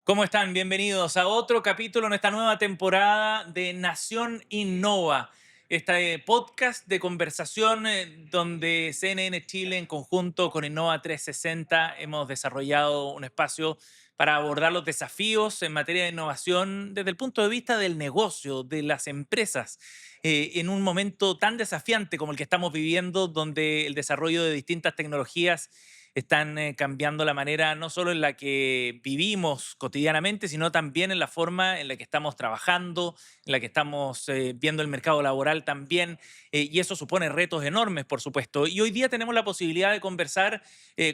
¿Cómo están? Bienvenidos a otro capítulo en esta nueva temporada de Nación Innova, este podcast de conversación donde CNN Chile en conjunto con Innova 360 hemos desarrollado un espacio para abordar los desafíos en materia de innovación desde el punto de vista del negocio, de las empresas, en un momento tan desafiante como el que estamos viviendo, donde el desarrollo de distintas tecnologías están cambiando la manera no solo en la que vivimos cotidianamente, sino también en la forma en la que estamos trabajando, en la que estamos viendo el mercado laboral también, y eso supone retos enormes, por supuesto. Y hoy día tenemos la posibilidad de conversar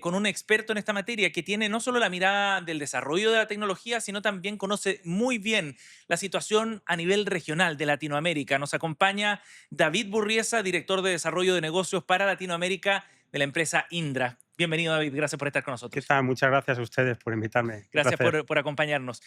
con un experto en esta materia que tiene no solo la mirada del desarrollo de la tecnología, sino también conoce muy bien la situación a nivel regional de Latinoamérica. Nos acompaña David Burriesa, director de desarrollo de negocios para Latinoamérica de la empresa Indra. Bienvenido, David. Gracias por estar con ¿Qué nosotros. tal? Muchas gracias a ustedes por invitarme. Un Gracias placer. por acompañarnos.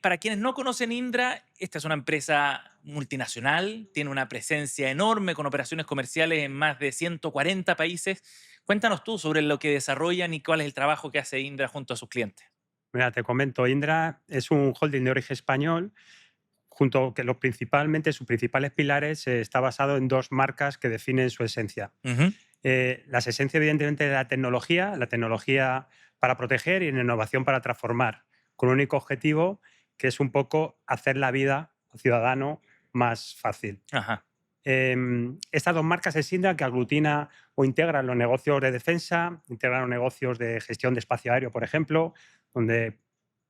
Para quienes no conocen Indra, esta es una empresa multinacional, tiene una presencia enorme con operaciones comerciales en más de 140 países. Cuéntanos tú sobre lo que desarrollan y cuál es el trabajo que hace Indra junto a sus clientes. Mira, te comento, Indra es un holding de origen español, junto que principalmente sus principales pilares está basado en dos marcas que definen su esencia. Ujú. Las esencias, evidentemente, de la tecnología para proteger y la innovación para transformar, con un único objetivo que es un poco hacer la vida al ciudadano más fácil. Ajá. Estas dos marcas es Indra, que aglutina o integra los negocios de defensa, integra los negocios de gestión de espacio aéreo, por ejemplo, donde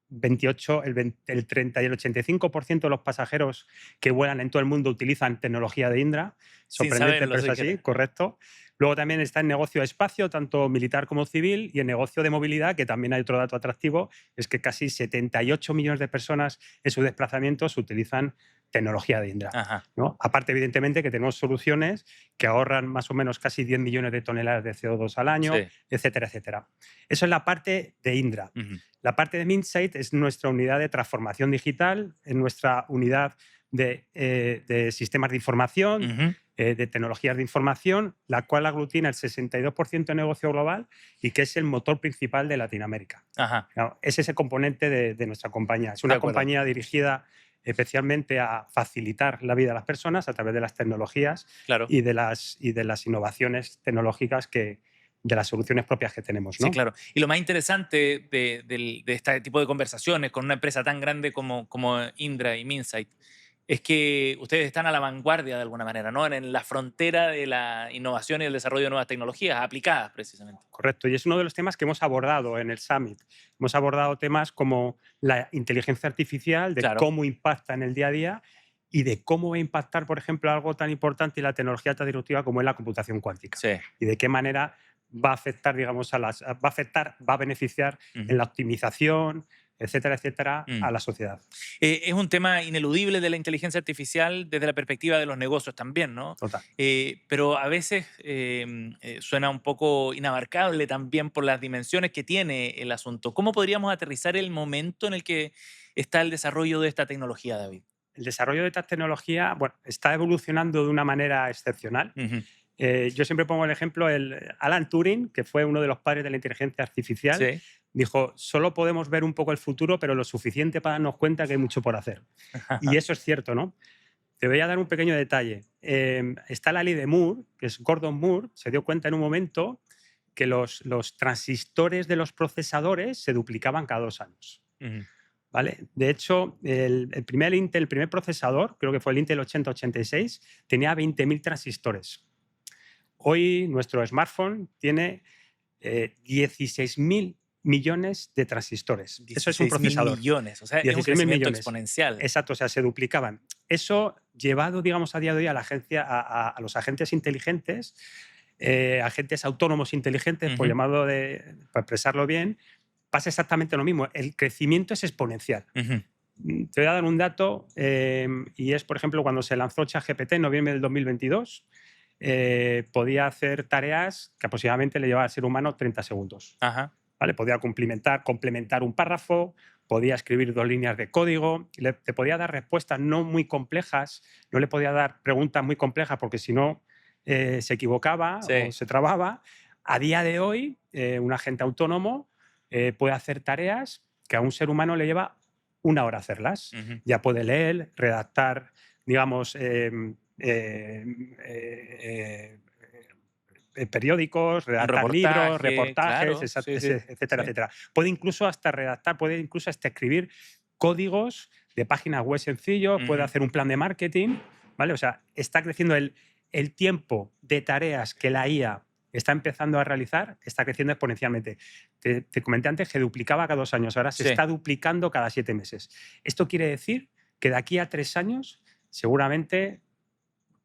28, el 30 y el 85% de los pasajeros que vuelan en todo el mundo utilizan tecnología de Indra. Sin Sorprendente, saberlo, pero es sí así, que... correcto. Luego también está el negocio de espacio, tanto militar como civil, y el negocio de movilidad, que también hay otro dato atractivo, es que casi 78 millones de personas en sus desplazamientos utilizan tecnología de Indra, Ajá. ¿no? Aparte, evidentemente, que tenemos soluciones que ahorran más o menos casi 10 millones de toneladas de CO2 al año, Sí. etcétera, etcétera. Eso es la parte de Indra. Ujú. La parte de Minsight es nuestra unidad de transformación digital, es nuestra unidad de sistemas de información, Ujú. de tecnologías de información, la cual aglutina el 62% de negocio global y que es el motor principal de Latinoamérica. Ajá. Claro, es ese componente de nuestra compañía. Es De una acuerdo. compañía dirigida especialmente a facilitar la vida de las personas a través de las tecnologías Claro. y de las innovaciones tecnológicas de las soluciones propias que tenemos, Sí, ¿no? claro. Y lo más interesante de este tipo de conversaciones con una empresa tan grande como Indra y Minsight es que ustedes están a la vanguardia de alguna manera, ¿no? En la frontera de la innovación y el desarrollo de nuevas tecnologías aplicadas, precisamente. Correcto, y es uno de los temas que hemos abordado en el Summit. Hemos abordado temas como la inteligencia artificial, de Claro. cómo impacta en el día a día y de cómo va a impactar, por ejemplo, algo tan importante y la tecnología tan disruptiva como es la computación cuántica. Sí. Y de qué manera va a afectar, digamos, va a beneficiar en Ujú. la optimización, etcétera, etcétera, Mm. a la sociedad. Es un tema ineludible de la inteligencia artificial desde la perspectiva de los negocios también, ¿no? Total. Pero a veces suena un poco inabarcable también por las dimensiones que tiene el asunto. ¿Cómo podríamos aterrizar el momento en el que está el desarrollo de esta tecnología, David? El desarrollo de esta tecnología, bueno, está evolucionando de una manera excepcional. Ujú. Yo siempre pongo el ejemplo, Alan Turing, que fue uno de los padres de la inteligencia artificial, Sí. dijo, solo podemos ver un poco el futuro, pero lo suficiente para darnos cuenta que hay mucho por hacer. Y eso es cierto, ¿no? Te voy a dar un pequeño detalle. Está la ley de Moore, que es Gordon Moore, se dio cuenta en un momento que los transistores de los procesadores se duplicaban cada 2 años. Ujú. ¿Vale? De hecho, el primer procesador, creo que fue el Intel 8086, tenía 20.000 transistores. Hoy nuestro smartphone tiene 16.000 millones de transistores. Eso es un 16 mil procesador. millones, o sea, es un 16.000 crecimiento millones. exponencial. Exacto, o sea, se duplicaban. Eso llevado, digamos, a día de hoy a la agencia, a los agentes inteligentes, agentes autónomos inteligentes, por Ujú. llamarlo para expresarlo bien, pasa exactamente lo mismo. El crecimiento es exponencial. Ujú. Te voy a dar un dato y es, por ejemplo, cuando se lanzó ChatGPT en noviembre del 2022, podía hacer tareas que aproximadamente le llevaba al ser humano 30 segundos. Ajá. ¿Vale? Podía complementar un párrafo, podía escribir 2 líneas de código, te podía dar respuestas no muy complejas, no le podía dar preguntas muy complejas porque si no se equivocaba o Sí. se trababa. A día de hoy, un agente autónomo puede hacer tareas que a un ser humano le lleva una hora hacerlas. Ujú. Ya puede leer, redactar, digamos, periódicos, Un redactar libros, reportaje, reportajes, claro. Sí, sí, etcétera, sí. etcétera. Puede incluso hasta redactar, puede incluso hasta escribir códigos de páginas web sencillos, puede Ujú. hacer un plan de marketing, ¿vale? O sea, está creciendo el tiempo de tareas que la IA está empezando a realizar, está creciendo exponencialmente. Te comenté antes que duplicaba cada 2 años, ahora se Sí. está duplicando cada 7 meses. Esto quiere decir que de aquí a 3 años seguramente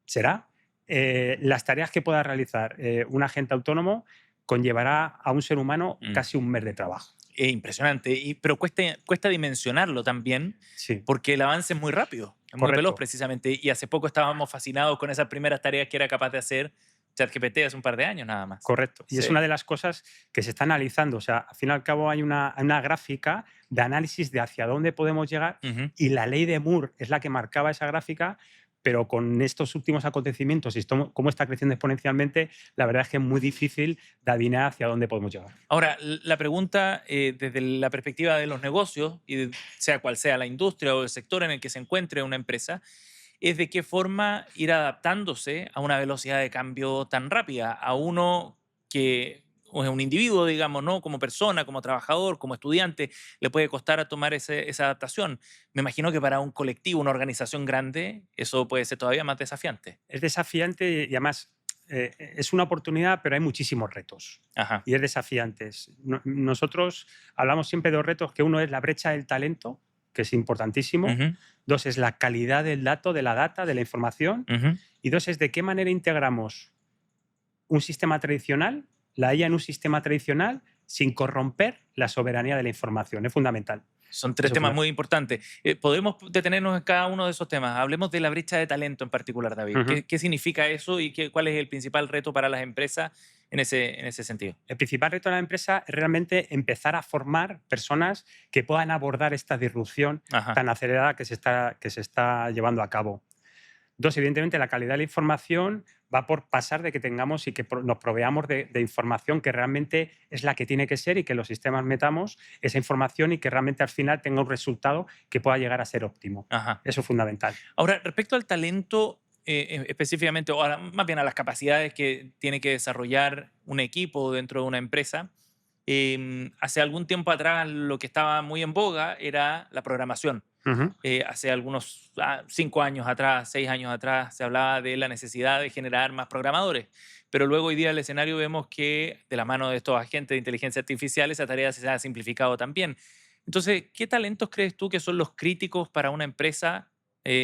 será las tareas que pueda realizar un agente autónomo conllevará a un ser humano Mm. casi un mes de trabajo. Impresionante. Pero cuesta dimensionarlo también, Sí, porque el avance es muy rápido, es muy veloz correcto, precisamente. Y hace poco estábamos fascinados con esas primeras tareas que era capaz de hacer ChatGPT hace un par de años nada más. correcto. Y es Sí. una de las cosas que se está analizando. O sea, al fin y al cabo hay una gráfica de análisis de hacia dónde podemos llegar Ujú. y la ley de Moore es la que marcaba esa gráfica, pero con estos últimos acontecimientos y cómo está creciendo exponencialmente, la verdad es que es muy difícil de adivinar hacia dónde podemos llegar. Ahora, la pregunta desde la perspectiva de los negocios, sea cual sea la industria o el sector en el que se encuentre una empresa, es de qué forma ir adaptándose a una velocidad de cambio tan rápida, a uno que o es un individuo, digamos, ¿no? Como persona, como trabajador, como estudiante, le puede costar a tomar esa adaptación. Me imagino que para un colectivo, una organización grande, eso puede ser todavía más desafiante. Es desafiante y además es una oportunidad, pero hay muchísimos retos Ajá. y es desafiante. Nosotros hablamos siempre de dos retos, que uno es la brecha del talento, que es importantísimo. Ujú, 2 es la calidad del dato, de la data, de la información. ujú. Y 2 es de qué manera integramos un sistema tradicional, la IA en un sistema tradicional, sin corromper la soberanía de la información. Es fundamental. Son tres Eso es temas fundamental. muy importantes. Podemos detenernos en cada uno de esos temas. Hablemos de la brecha de talento en particular, David. Ujú. ¿Qué significa eso y cuál es el principal reto para las empresas en ese sentido? El principal reto de la empresa es realmente empezar a formar personas que puedan abordar esta disrupción Ajá. tan acelerada que se está llevando a cabo. 2, evidentemente, la calidad de la información va por pasar de que tengamos y que nos proveamos de información que realmente es la que tiene que ser y que los sistemas metamos esa información y que realmente al final tenga un resultado que pueda llegar a ser óptimo. Ajá. Eso es fundamental. Ahora, respecto al talento, específicamente, o más bien a las capacidades que tiene que desarrollar un equipo dentro de una empresa, hace algún tiempo atrás lo que estaba muy en boga era la programación. Ujú. Hace algunos 5 años atrás, 6 años atrás, se hablaba de la necesidad de generar más programadores. Pero luego hoy día en el escenario vemos que de la mano de estos agentes de inteligencia artificial esa tarea se ha simplificado también. Entonces, ¿qué talentos crees tú que son los críticos para una empresa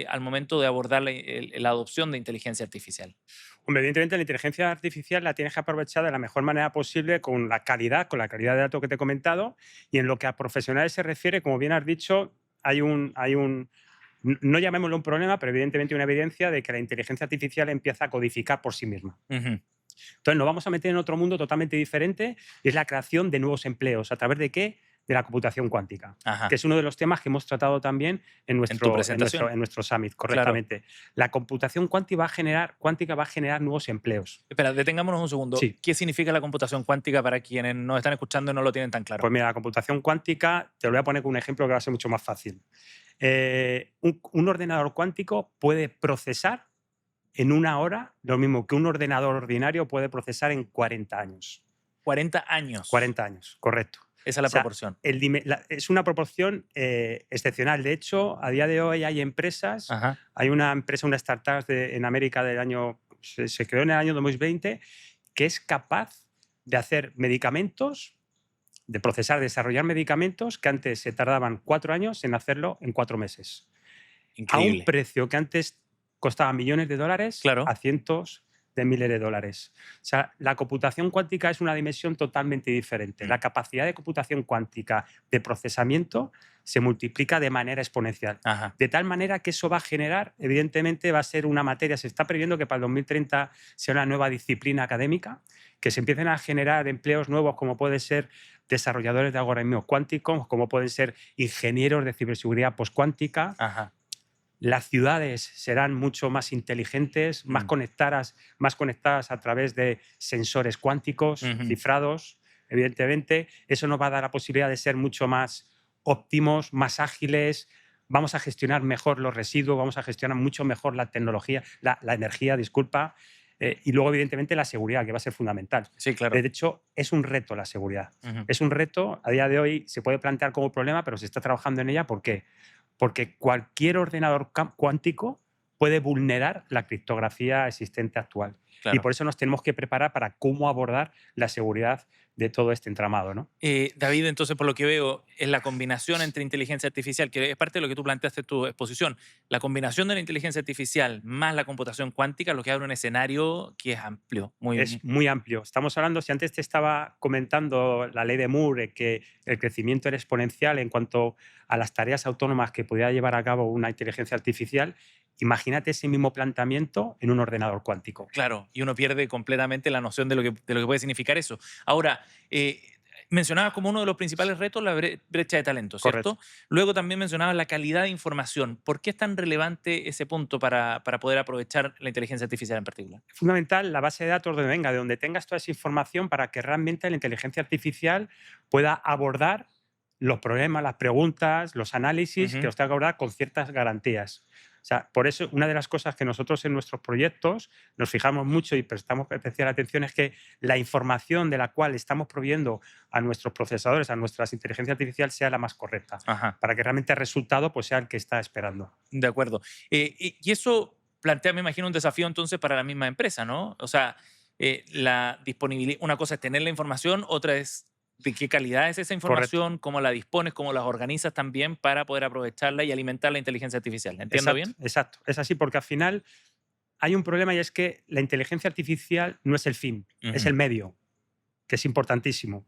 al momento de abordar la adopción de inteligencia artificial? Hombre, evidentemente la inteligencia artificial la tienes que aprovechar de la mejor manera posible con la calidad de datos que te he comentado, y en lo que a profesionales se refiere, como bien has dicho, no llamémoslo un problema, pero evidentemente una evidencia de que la inteligencia artificial empieza a codificar por sí misma. Ujú. Entonces nos vamos a meter en otro mundo totalmente diferente y es la creación de nuevos empleos. ¿A través de qué? De la computación cuántica, Ajá. que es uno de los temas que hemos tratado también en En tu nuestro, presentación. en nuestro summit, Claro. correctamente. La computación cuántica va a generar nuevos empleos. Espera, detengámonos un segundo. Sí, ¿Qué significa la computación cuántica para quienes nos están escuchando y no lo tienen tan claro? pues mira, la computación cuántica, te lo voy a poner con un ejemplo que va a ser mucho más fácil. Un ordenador cuántico puede procesar en una hora lo mismo que un ordenador ordinario puede procesar en 40 años. 40 años. 40 años, correcto. Esa es O la sea, proporción. es una proporción excepcional. De hecho, a día de hoy hay empresas, Ajá. hay una empresa, una startup en América del año, se creó en el año 2020, que es capaz de hacer medicamentos, de procesar, desarrollar medicamentos que antes se tardaban 4 años en hacerlo en 4 meses. A un Increíble. precio que antes costaba millones de dólares Claro. a cientos de miles de dólares. O sea, la computación cuántica es una dimensión totalmente diferente. Mm. La capacidad de computación cuántica de procesamiento se multiplica de manera exponencial. Ajá. De tal manera que eso va a generar, evidentemente, va a ser una materia. Se está previendo que para el 2030 sea una nueva disciplina académica, que se empiecen a generar empleos nuevos, como pueden ser desarrolladores de algoritmos cuánticos, como pueden ser ingenieros de ciberseguridad postcuántica. Ajá. Las ciudades serán mucho más inteligentes, más Mm. conectadas a través de sensores cuánticos Ujú. cifrados, evidentemente. Eso nos va a dar la posibilidad de ser mucho más óptimos, más ágiles, vamos a gestionar mejor los residuos, vamos a gestionar mucho mejor la tecnología, la energía, disculpa, y luego, evidentemente, la seguridad, que va a ser fundamental. Sí, claro. De hecho, es un reto la seguridad. Ujú. Es un reto, a día de hoy se puede plantear como problema, pero se está trabajando en ella. ¿Por qué? Porque cualquier ordenador cuántico puede vulnerar la criptografía existente actual. Y Claro. por eso nos tenemos que preparar para cómo abordar la seguridad de todo este entramado, ¿no? David, entonces, por lo que veo, es la combinación entre inteligencia artificial, que es parte de lo que tú planteaste en tu exposición, la combinación de la inteligencia artificial más la computación cuántica, lo que abre un escenario que es amplio, Es muy amplio. Estamos hablando, si antes te estaba comentando la ley de Moore, que el crecimiento era exponencial en cuanto a las tareas autónomas que podía llevar a cabo una inteligencia artificial, imagínate ese mismo planteamiento en un ordenador cuántico. claro, y uno pierde completamente la noción de lo que puede significar eso. Ahora, mencionabas como uno de los principales retos la brecha de talento, Correcto. ¿cierto? Luego también mencionabas la calidad de información. ¿Por qué es tan relevante ese punto para poder aprovechar la inteligencia artificial en particular? Es fundamental la base de datos de venga, de donde tengas toda esa información para que realmente la inteligencia artificial pueda abordar los problemas, las preguntas, los análisis que Ujú. los tenga que abordar con ciertas garantías. O sea, por eso una de las cosas que nosotros en nuestros proyectos nos fijamos mucho y prestamos especial atención es que la información de la cual estamos proveyendo a nuestros procesadores, a nuestras inteligencias artificiales, sea la más correcta, Ajá. para que realmente el resultado pues, sea el que está esperando. De acuerdo. Y eso plantea, me imagino, un desafío entonces para la misma empresa, ¿no? O sea, la disponibilidad, una cosa es tener la información, otra es de qué calidad es esa Correcto. información, cómo la dispones, cómo las organizas también para poder aprovecharla y alimentar la inteligencia artificial. ¿Entiendo Exacto, bien? exacto. Es así porque al final hay un problema y es que la inteligencia artificial no es el fin, es Ujú. el medio, que es importantísimo.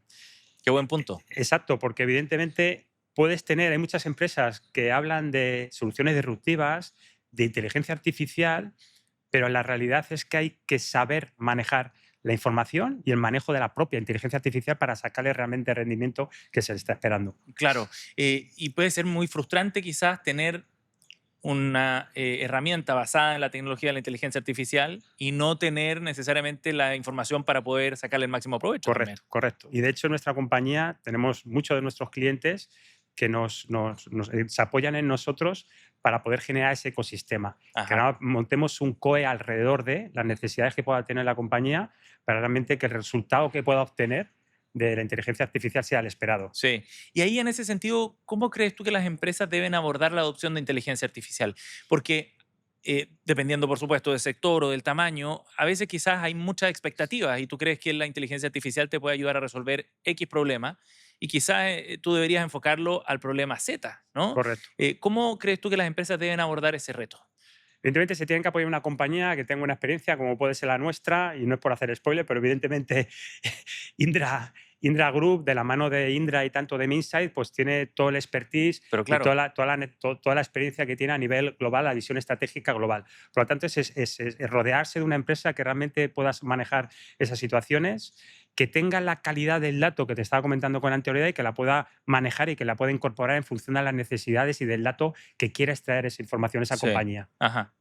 Qué buen punto. Exacto, porque evidentemente puedes tener, hay muchas empresas que hablan de soluciones disruptivas, de inteligencia artificial, pero la realidad es que hay que saber manejar la información y el manejo de la propia inteligencia artificial para sacarle realmente el rendimiento que se le está esperando. Claro. Y puede ser muy frustrante quizás tener una herramienta basada en la tecnología de la inteligencia artificial y no tener necesariamente la información para poder sacarle el máximo provecho también. Correcto, correcto. Y de hecho, en nuestra compañía tenemos muchos de nuestros clientes que se apoyan en nosotros para poder generar ese ecosistema. Que Ajá. ahora montemos un COE alrededor de las necesidades que pueda tener la compañía para realmente que el resultado que pueda obtener de la inteligencia artificial sea el esperado. Sí. Y ahí en ese sentido, ¿cómo crees tú que las empresas deben abordar la adopción de inteligencia artificial? Porque dependiendo, por supuesto, del sector o del tamaño, a veces quizás hay muchas expectativas y tú crees que la inteligencia artificial te puede ayudar a resolver X problema y quizás tú deberías enfocarlo al problema Z, ¿no? Correcto. ¿Cómo crees tú que las empresas deben abordar ese reto? Evidentemente se tienen que apoyar una compañía que tenga una experiencia como puede ser la nuestra, y no es por hacer spoiler, pero evidentemente Indra, Indra Group, de la mano de Indra y tanto de Minsight, pues tiene todo el expertise Pero y claro, toda la experiencia que tiene a nivel global, la visión estratégica global. Por lo tanto, es rodearse de una empresa que realmente puedas manejar esas situaciones, que tenga la calidad del dato que te estaba comentando con anterioridad y que la pueda manejar y que la pueda incorporar en función de las necesidades y del dato que quiera extraer esa información, esa sí. compañía. Ajá.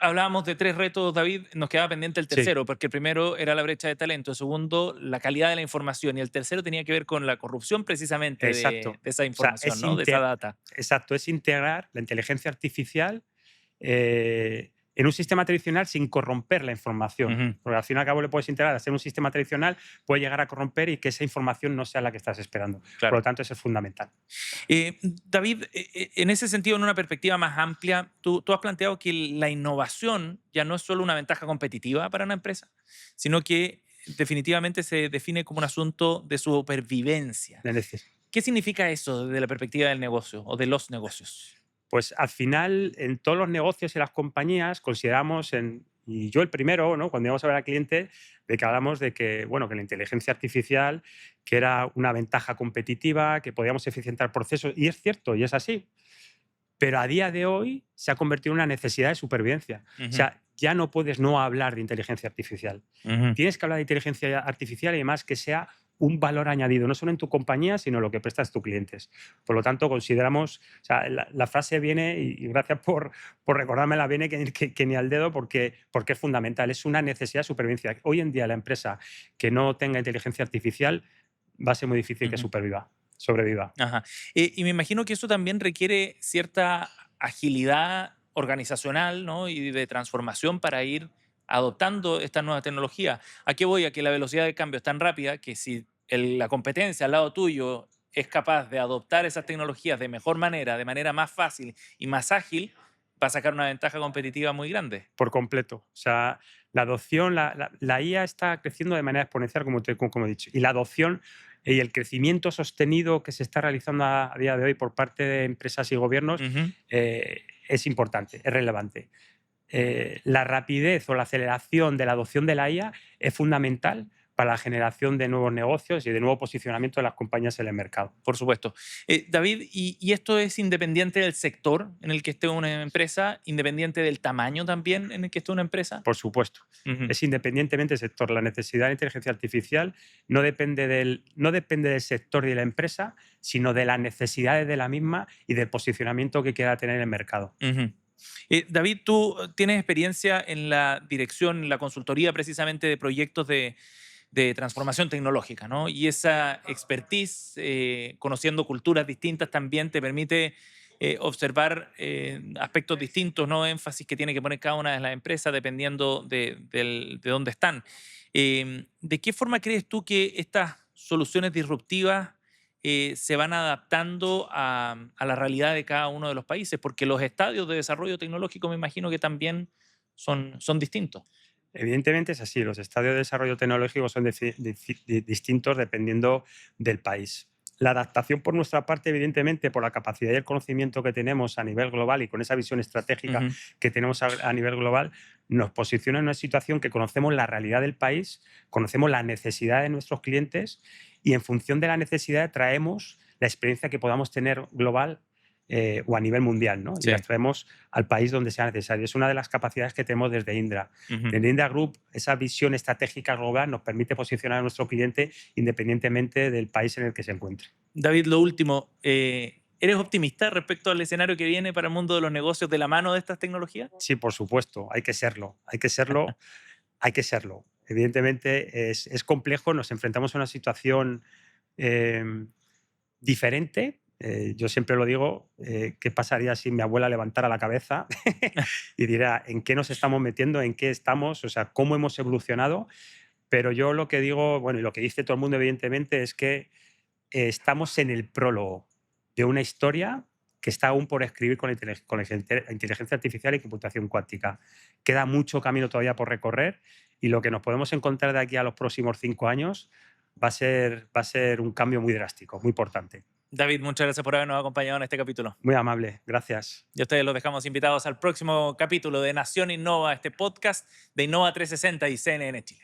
Hablábamos de tres retos, David, nos quedaba pendiente el Sí, tercero, porque el primero era la brecha de talento, el segundo, la calidad de la información, y el tercero tenía que ver con la corrupción precisamente exacto. de esa O sea, información, ¿no? De esa data. exacto, es integrar la inteligencia artificial en un sistema tradicional sin corromper la información. Ujú. Porque al fin y al cabo le puedes integrar, hacer un sistema tradicional, puede llegar a corromper y que esa información no sea la que estás esperando. Por lo Claro. tanto, eso es fundamental. David, en ese sentido, en una perspectiva más amplia, tú has planteado que la innovación ya no es solo una ventaja competitiva para una empresa, sino que definitivamente se define como un asunto de supervivencia. Es decir, ¿Qué significa eso desde la perspectiva del negocio o de los negocios? pues al final, en todos los negocios y las compañías, consideramos, y yo el primero, ¿no? Cuando íbamos a ver al cliente, de que hablamos de que, bueno, que la inteligencia artificial, que era una ventaja competitiva, que podíamos eficientar procesos, y es cierto, y es así. Pero a día de hoy se ha convertido en una necesidad de supervivencia. O Ujú, sea, ya no puedes no hablar de inteligencia artificial. ujú. Tienes que hablar de inteligencia artificial y además que sea un valor añadido, no solo en tu compañía, sino lo que prestas a tus clientes. Por lo tanto, consideramos, o sea, la frase viene, y gracias por recordármela, viene que ni al dedo porque es fundamental, es una necesidad de supervivencia. Hoy en día la empresa que no tenga inteligencia artificial va a ser muy difícil que Ujú. superviva. sobreviva. Ajá. Y me imagino que eso también requiere cierta agilidad organizacional, ¿no? Y de transformación para ir adoptando esta nueva tecnología. ¿A qué voy? A que la velocidad de cambio es tan rápida que si la competencia al lado tuyo es capaz de adoptar esas tecnologías de mejor manera, de manera más fácil y más ágil, va a sacar una ventaja competitiva muy grande. Por completo. O sea, la adopción, la IA está creciendo de manera exponencial, como he dicho, y la adopción y el crecimiento sostenido que se está realizando a día de hoy por parte de empresas y gobiernos Ujú. es importante, es relevante. La rapidez o la aceleración de la adopción de la IA es fundamental para la generación de nuevos negocios y de nuevo posicionamiento de las compañías en el mercado. Por supuesto. David, ¿y esto es independiente del sector en el que esté una empresa, independiente del tamaño también en el que esté una empresa? Por supuesto, Ujú. es independientemente del sector. La necesidad de inteligencia artificial no depende del sector y de la empresa, sino de las necesidades de la misma y del posicionamiento que quiera tener en el mercado. Ujú. David, tú tienes experiencia en la dirección, en la consultoría precisamente de proyectos de transformación tecnológica, ¿no? Y esa expertise, conociendo culturas distintas, también te permite observar aspectos distintos, ¿no? Énfasis que tiene que poner cada una de las empresas dependiendo de dónde están. ¿De qué forma crees tú que estas soluciones disruptivas se van adaptando a la realidad de cada uno de los países? Porque los estadios de desarrollo tecnológico me imagino que también son distintos. Evidentemente es así, los estadios de desarrollo tecnológico son distintos dependiendo del país. La adaptación por nuestra parte, evidentemente, por la capacidad y el conocimiento que tenemos a nivel global y con esa visión estratégica Ujú. que tenemos a nivel global, nos posiciona en una situación que conocemos la realidad del país, conocemos la necesidad de nuestros clientes y en función de la necesidad traemos la experiencia que podamos tener global o a nivel mundial, ¿no? Y Sí. las traemos al país donde sea necesario. Es una de las capacidades que tenemos desde Indra. Ujú. Desde Indra Group, esa visión estratégica global nos permite posicionar a nuestro cliente independientemente del país en el que se encuentre. David, lo último, ¿eres optimista respecto al escenario que viene para el mundo de los negocios de la mano de estas tecnologías? Sí, por supuesto, hay que serlo, hay que serlo, hay que serlo. Evidentemente es complejo, nos enfrentamos a una situación eh, diferente. Yo siempre lo digo, ¿qué pasaría si mi abuela levantara la cabeza y dirá en qué nos estamos metiendo, en qué estamos, o sea, cómo hemos evolucionado? Pero yo lo que digo, bueno, y lo que dice todo el mundo, evidentemente, es que estamos en el prólogo de una historia que está aún por escribir con la inteligencia artificial y computación cuántica. Queda mucho camino todavía por recorrer y lo que nos podemos encontrar de aquí a los próximos 5 años va a ser un cambio muy drástico, muy importante. David, muchas gracias por habernos acompañado en este capítulo. Muy amable, gracias. Y a ustedes los dejamos invitados al próximo capítulo de Nación Innova, este podcast de Innova 360 y CNN Chile.